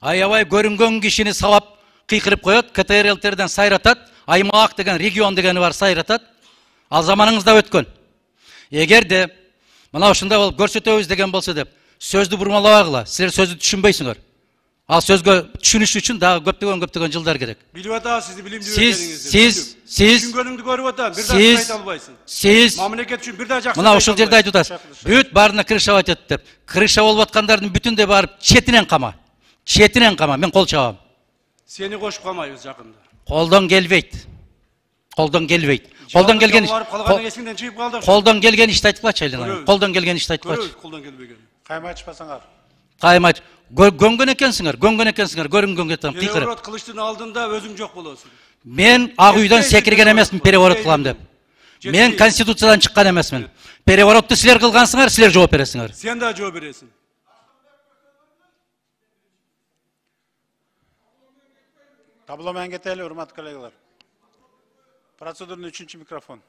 Аябай көрүнгөн кишини сабап кыйкырып коет, КТРЛтерден сайратат, аймак деген, регион дегени бар сайратат. Ал заманыңызда өткөн. Эгерде мына ушундай болуп көрсөтөбүз деген болсо деп сөздү бурмалабагыла. Силер сөздү түшүнбөйсүңөр. Ал сөзгө түшүнүш үчүн дагы көптөгөн жылдар керек. Билип атам сизди билимдүү экениңизди. Сиз түшүнгөнүңдү көрүп атам. Бир да айта албайсың. Сиз мамлекет үчүн бир да жакшы. мына ушул жерде айтып атасыз. Бүт баарына крыша батат деп. Крыша болуп аткандардын бүтүндөй барып четинен кама. Четинен кама. Мен кол чабам. Сени кошуп калмайбыз жакында. Колдон келбейт. Колдон келбейт. Колдон келген колдон келген ишти айтып Айлана. Колдон келген ишти айтып Көрөбүз колдон келбеген. Кайма ачпасаңар. Кайма гөнгөн экенсиңер, көрүнгөн кетем кыйкырып. Переворот кылыштын алдында өзүң жок болосуң. Мен ак үйдөн секирген эмесмин переворот кылам деп. Мен конституциядан чыккан эмесмин. Переворотты силер кылгансыңар, силер жооп бересиңер. Сен да жооп бересиң. Табло менен кетели, урматтуу коллегалар. Процедурный 3-микрофон.